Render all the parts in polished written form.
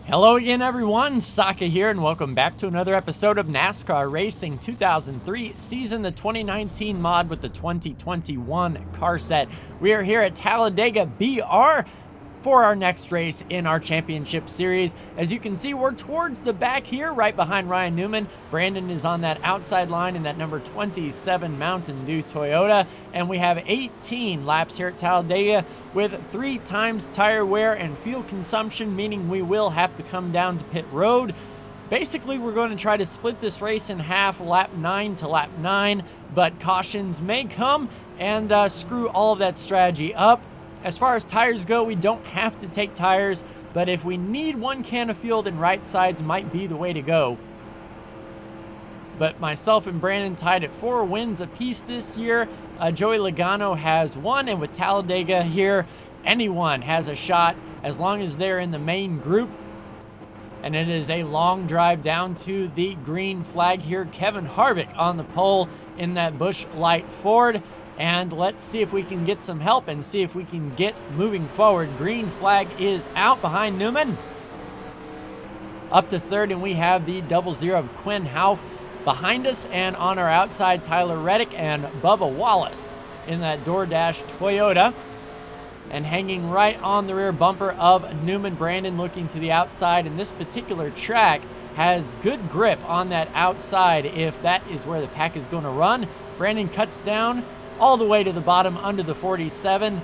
Hello again, everyone. Saka here, and welcome back to another episode of NASCAR Racing 2003 season, the 2019 mod with the 2021 car set. We are here at Talladega BR for our next race in our championship series. As you can see, we're towards the back here, right behind Ryan Newman. Brandon is on that outside line in that number 27 Mountain Dew Toyota, and we have 18 laps here at Talladega with 3 times tire wear and fuel consumption, meaning we will have to come down to pit road. Basically, we're going to try to split this race in half, lap 9 to lap 9, but cautions may come and screw all of that strategy up. As far as tires go, we don't have to take tires, but if we need 1 can of fuel, then right sides might be the way to go. But myself and Brandon tied at 4 wins apiece this year. Joey Logano has 1, and with Talladega here, anyone has a shot as long as they're in the main group. And it is a long drive down to the green flag here. Kevin Harvick on the pole in that Busch Light Ford. And let's see if we can get some help and see if we can get moving forward. Green flag is out behind Newman. Up to third, and we have the 00 of Quinn Houff behind us. And on our outside, Tyler Reddick and Bubba Wallace in that DoorDash Toyota. And hanging right on the rear bumper of Newman. Brandon looking to the outside, and this particular track has good grip on that outside if that is where the pack is going to run. Brandon cuts down all the way to the bottom under the 47.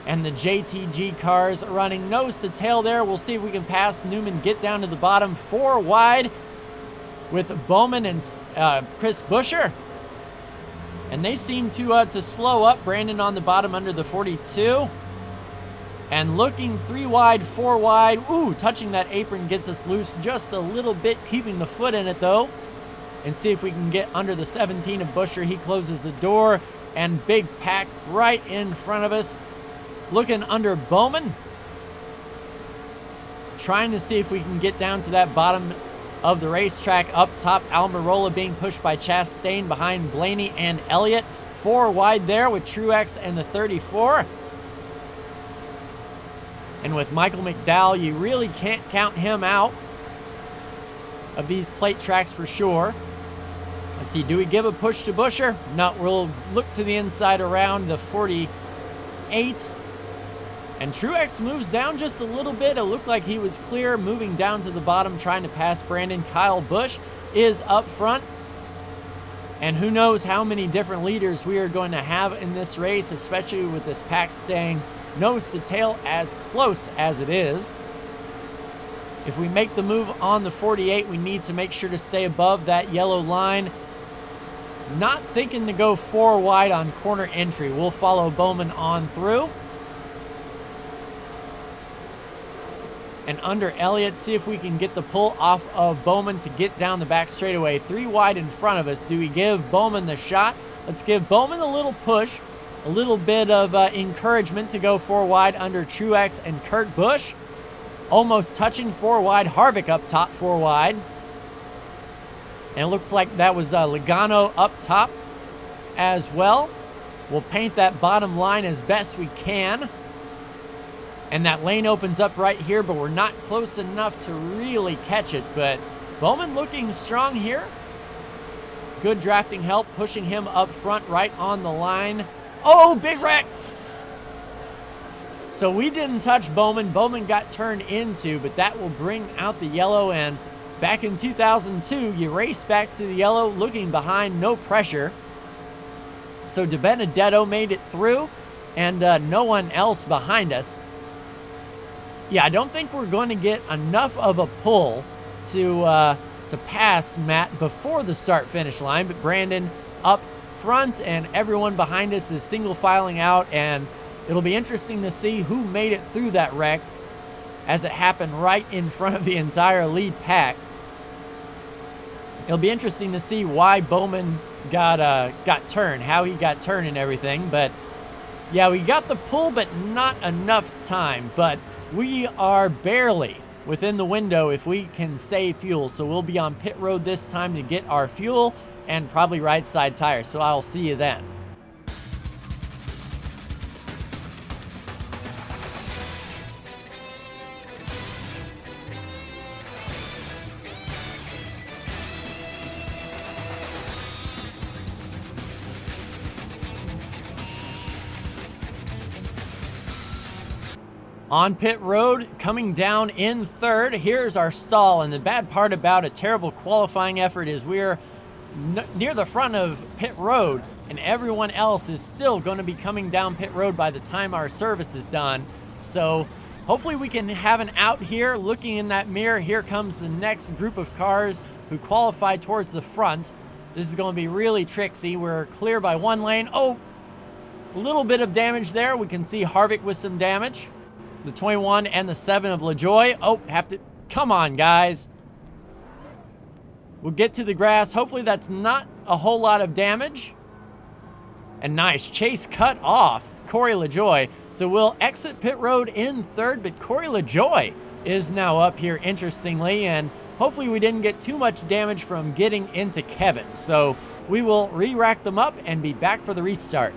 And the JTG cars running nose to tail there. We'll see if we can pass Newman, get down to the bottom 4 wide with Bowman and Chris Buescher. And they seem to slow up. Brandon on the bottom under the 42. And looking 3 wide, 4 wide. Ooh, touching that apron gets us loose just a little bit, keeping the foot in it though. And see if we can get under the 17 of Buescher. He closes the door, and big pack right in front of us. Looking under Bowman. Trying to see if we can get down to that bottom of the racetrack. Up top, Almirola being pushed by Chastain behind Blaney and Elliott. 4 wide there with Truex and the 34. And with Michael McDowell, you really can't count him out of these plate tracks for sure. Let's see, do we give a push to Buescher? No, we'll look to the inside around the 48. And Truex moves down just a little bit. It looked like he was clear, moving down to the bottom, trying to pass Brandon. Kyle Busch is up front. And who knows how many different leaders we are going to have in this race, especially with this pack staying nose to tail as close as it is. If we make the move on the 48, we need to make sure to stay above that yellow line. Not thinking to go 4 wide on corner entry. We'll follow Bowman on through. And under Elliott, see if we can get the pull off of Bowman to get down the back straightaway. 3 wide in front of us. Do we give Bowman the shot? Let's give Bowman a little push. A little bit of encouragement to go 4 wide under Truex and Kurt Busch. Almost touching 4 wide. Harvick up top 4 wide. And it looks like that was Logano up top as well. We'll paint that bottom line as best we can. And that lane opens up right here, but we're not close enough to really catch it. But Bowman looking strong here. Good drafting help, pushing him up front right on the line. Oh, big wreck! So we didn't touch Bowman. Bowman got turned into, but that will bring out the yellow. And back in 2002, you race back to the yellow, looking behind, no pressure. So DiBenedetto made it through, and no one else behind us. Yeah, I don't think we're going to get enough of a pull to pass Matt before the start-finish line. But Brandon up front, and everyone behind us is single filing out, and it'll be interesting to see who made it through that wreck as it happened right in front of the entire lead pack. It'll be interesting to see why Bowman got turned, how he got turned and everything. But yeah, we got the pull, but not enough time. But we are barely within the window if we can save fuel. So we'll be on pit road this time to get our fuel and probably right side tires. So I'll see you then. On pit road, coming down in third, here's our stall. And the bad part about a terrible qualifying effort is we're near the front of pit road, and everyone else is still going to be coming down pit road by the time our service is done. So hopefully we can have an out here. Looking in that mirror, here comes the next group of cars who qualified towards the front. This is going to be really tricksy. We're clear by one lane. Oh, a little bit of damage there. We can see Harvick with some damage. The 21 and the 7 of LaJoy. Oh, come on, guys. We'll get to the grass. Hopefully that's not a whole lot of damage. And nice, chase cut off Corey LaJoy. So we'll exit pit road in third, but Corey LaJoy is now up here, interestingly, and hopefully we didn't get too much damage from getting into Kevin. So we will re-rack them up and be back for the restart.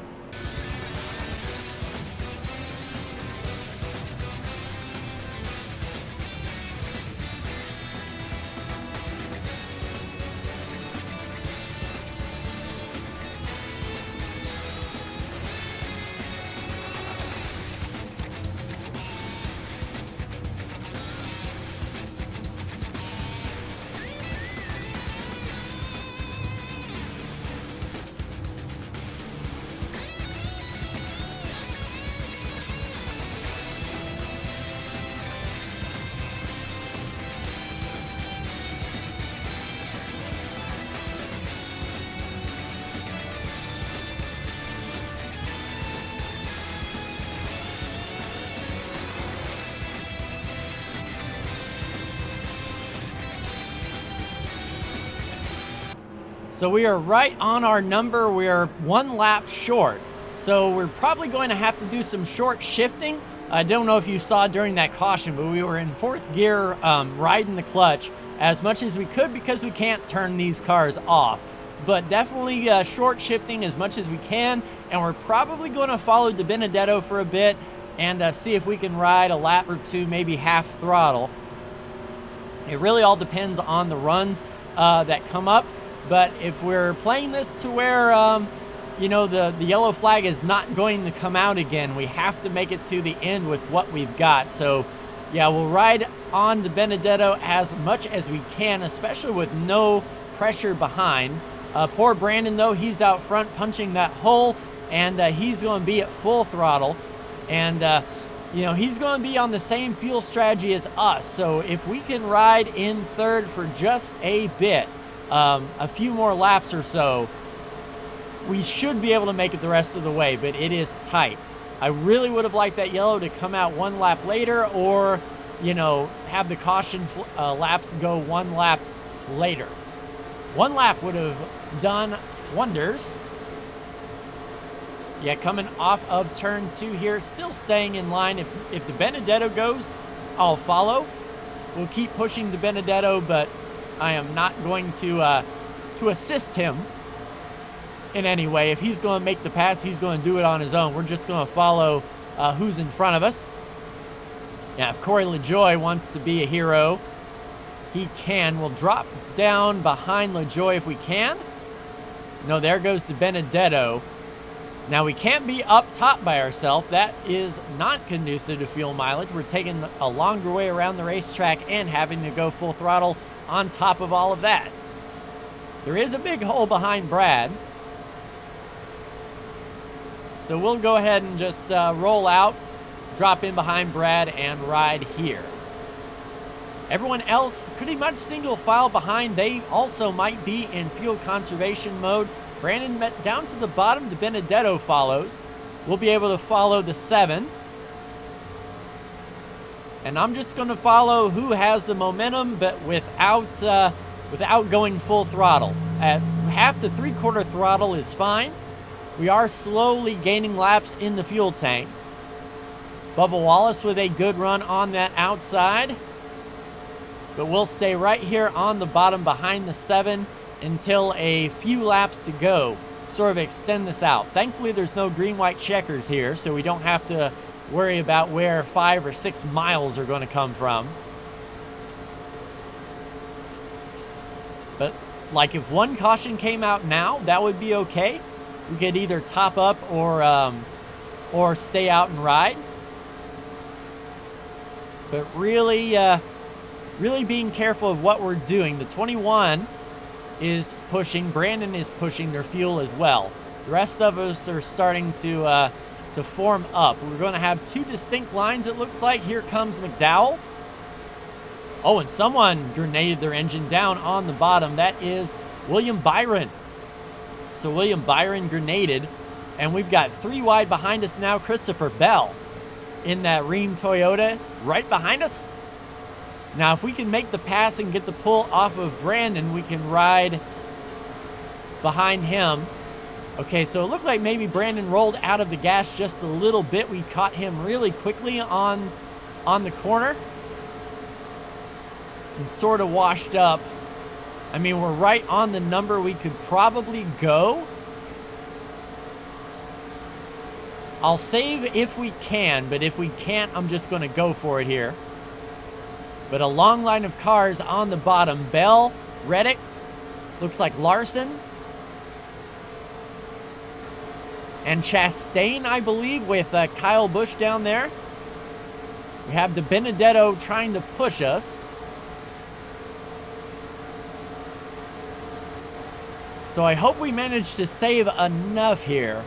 So we are right on our number. We are 1 lap short. So we're probably going to have to do some short shifting. I don't know if you saw during that caution, but we were in 4th gear riding the clutch as much as we could because we can't turn these cars off. But definitely short shifting as much as we can. And we're probably going to follow DiBenedetto for a bit and see if we can ride a lap or two, maybe half throttle. It really all depends on the runs that come up. But if we're playing this to where, you know, the yellow flag is not going to come out again, we have to make it to the end with what we've got. So, yeah, we'll ride on DiBenedetto as much as we can, especially with no pressure behind. Poor Brandon, though, he's out front punching that hole, and he's going to be at full throttle. And, you know, he's going to be on the same fuel strategy as us. So if we can ride in third for just a bit, a few more laps or so, we should be able to make it the rest of the way, but it is tight. I really would have liked that yellow to come out 1 lap later, or, you know, have the caution laps go 1 lap later. 1 lap would have done wonders. Yeah, coming off of turn 2 here, still staying in line. If DiBenedetto goes, I'll follow. We'll keep pushing DiBenedetto, but I am not going to assist him in any way. If he's going to make the pass, he's going to do it on his own. We're just going to follow who's in front of us. Yeah, if Corey LaJoy wants to be a hero, he can. We'll drop down behind LaJoy if we can. No, there goes DiBenedetto. Now, we can't be up top by ourselves. That is not conducive to fuel mileage. We're taking a longer way around the racetrack and having to go full throttle on top of all of that. There is a big hole behind Brad. So we'll go ahead and just roll out, drop in behind Brad, and ride here. Everyone else pretty much single file behind. They also might be in fuel conservation mode. Brandon met down to the bottom. DiBenedetto follows. We'll be able to follow the 7. And I'm just going to follow who has the momentum, but without going full throttle. At half to 3/4 throttle is fine. We are slowly gaining laps in the fuel tank. Bubba Wallace with a good run on that outside. But we'll stay right here on the bottom behind the 7 until a few laps to go. Sort of extend this out. Thankfully, there's no green-white checkers here, so we don't have to worry about where 5 or 6 miles are going to come from. But, like, if one caution came out now, that would be okay. We could either top up or stay out and ride. but really, really being careful of what we're doing. The 21 is pushing. Brandon is pushing their fuel as well. The rest of us are starting to form up. We're going to have two distinct lines, it looks like. Here comes McDowell. Oh, and someone grenaded their engine down on the bottom. That is William Byron. So William Byron grenaded, and we've got 3 wide behind us now. Christopher Bell in that Rheem Toyota right behind us. Now, if we can make the pass and get the pull off of Brandon, we can ride behind him. Okay, so it looked like maybe Brandon rolled out of the gas just a little bit. We caught him really quickly on the corner and sort of washed up. I mean, we're right on the number we could probably go. I'll save if we can, but if we can't, I'm just going to go for it here. But a long line of cars on the bottom. Bell, Reddick, looks like Larson, and Chastain, I believe, with Kyle Busch down there. We have DiBenedetto trying to push us. So I hope we manage to save enough here.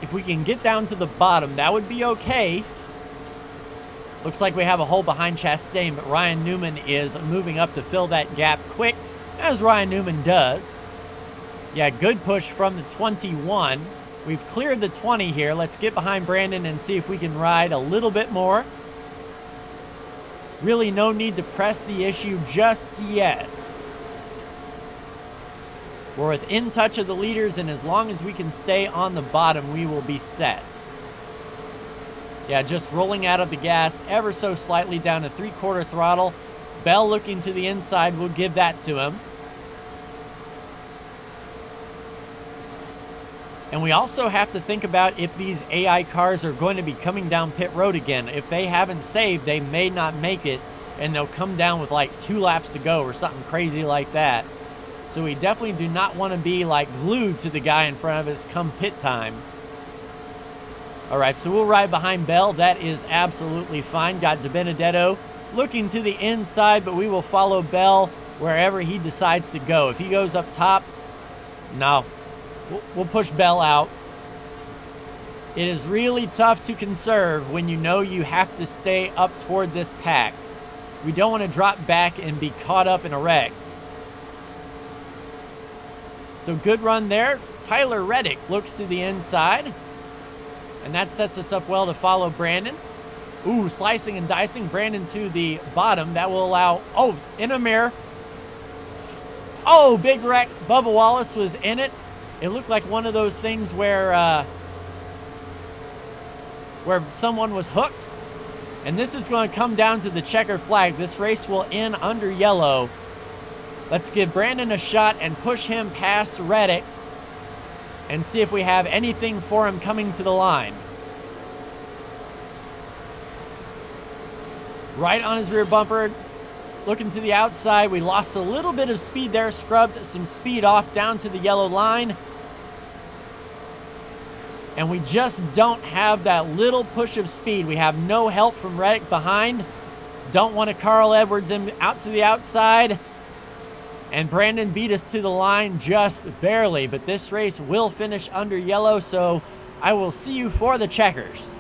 If we can get down to the bottom, that would be okay. Looks like we have a hole behind Chastain, but Ryan Newman is moving up to fill that gap quick, as Ryan Newman does. Yeah, good push from the 21. We've cleared the 20 here. Let's get behind Brandon and see if we can ride a little bit more. Really no need to press the issue just yet. We're within touch of the leaders, and as long as we can stay on the bottom, we will be set. Yeah, just rolling out of the gas ever so slightly down to 3/4 throttle. Bell looking to the inside. We'll give that to him. And we also have to think about if these AI cars are going to be coming down pit road again. If they haven't saved, they may not make it, and they'll come down with like 2 laps to go or something crazy like that. So we definitely do not want to be like glued to the guy in front of us come pit time. All right, so we'll ride behind Bell. That is absolutely fine. Got DiBenedetto looking to the inside, but we will follow Bell wherever he decides to go. If he goes up top, no, we'll push Bell out. It is really tough to conserve when you know you have to stay up toward this pack. We don't want to drop back and be caught up in a wreck. So good run there. Tyler Reddick looks to the inside, and that sets us up well to follow Brandon. Ooh, slicing and dicing Brandon to the bottom. That will allow, oh, in a mirror. Oh, big wreck. Bubba Wallace was in it. It looked like one of those things where someone was hooked. And this is going to come down to the checkered flag. This race will end under yellow. Let's give Brandon a shot and push him past Reddick and see if we have anything for him coming to the line. Right on his rear bumper, looking to the outside. We lost a little bit of speed there, scrubbed some speed off down to the yellow line. And we just don't have that little push of speed. We have no help from Reddick behind. Don't want to Carl Edwards him out to the outside. And Brandon beat us to the line just barely, but this race will finish under yellow, so I will see you for the checkers.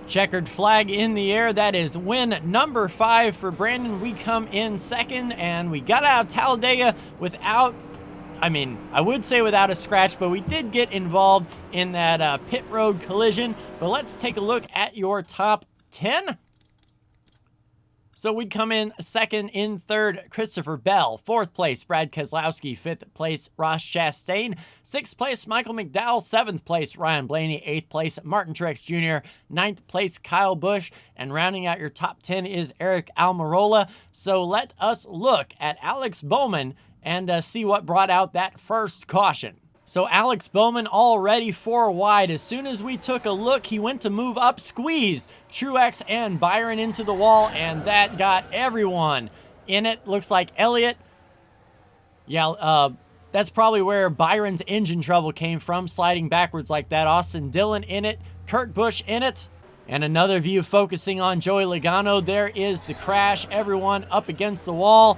Checkered flag in the air. That is win number 5 for Brandon. We come in second, and we got out of Talladega without, I would say without a scratch, but we did get involved in that pit road collision. But let's take a look at your top 10. So we come in second. In third, Christopher Bell. Fourth place, Brad Keselowski. Fifth place, Ross Chastain. Sixth place, Michael McDowell. Seventh place, Ryan Blaney. Eighth place, Martin Truex Jr. Ninth place, Kyle Busch. And rounding out your top 10 is Eric Almirola. So let us look at Alex Bowman and see what brought out that first caution. So Alex Bowman already 4 wide. As soon as we took a look, he went to move up, squeeze Truex and Byron into the wall, and that got everyone in it. Looks like Elliott. Yeah, that's probably where Byron's engine trouble came from, sliding backwards like that. Austin Dillon in it, Kurt Busch in it. And another view focusing on Joey Logano. There is the crash, everyone up against the wall.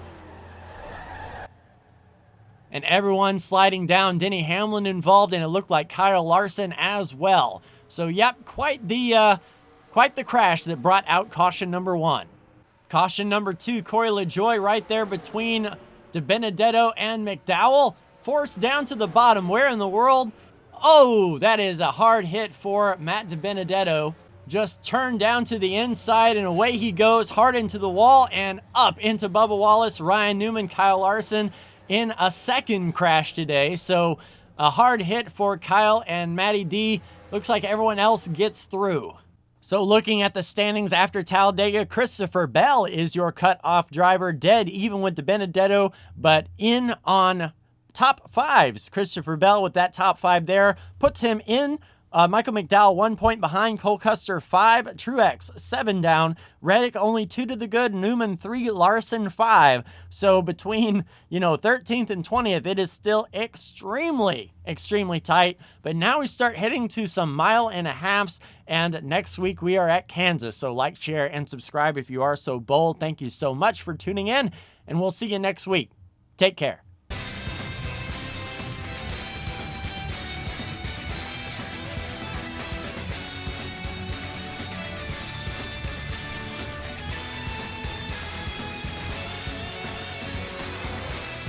And everyone sliding down. Denny Hamlin involved, and it looked like Kyle Larson as well. So, yep, quite the crash that brought out caution number 1. Caution number 2, Corey LaJoie right there between DiBenedetto and McDowell. Forced down to the bottom. Where in the world? Oh, that is a hard hit for Matt DiBenedetto. Just turned down to the inside, and away he goes, hard into the wall and up into Bubba Wallace, Ryan Newman, Kyle Larson in a second crash today. So a hard hit for Kyle and Matty D. Looks like everyone else gets through. So looking at the standings after Talladega, Christopher Bell is your cut-off driver, dead even with DiBenedetto, but in on top 5s. Christopher Bell with that top 5 there puts him in. Michael McDowell 1 point behind, Cole Custer 5, Truex 7 down, Reddick only 2 to the good, Newman 3, Larson 5. So between 13th and 20th, it is still extremely tight. But now we start heading to some 1.5 miles, and next week we are at Kansas. So like, share, and subscribe if you are so bold. Thank you so much for tuning in, and we'll see you next week. Take care.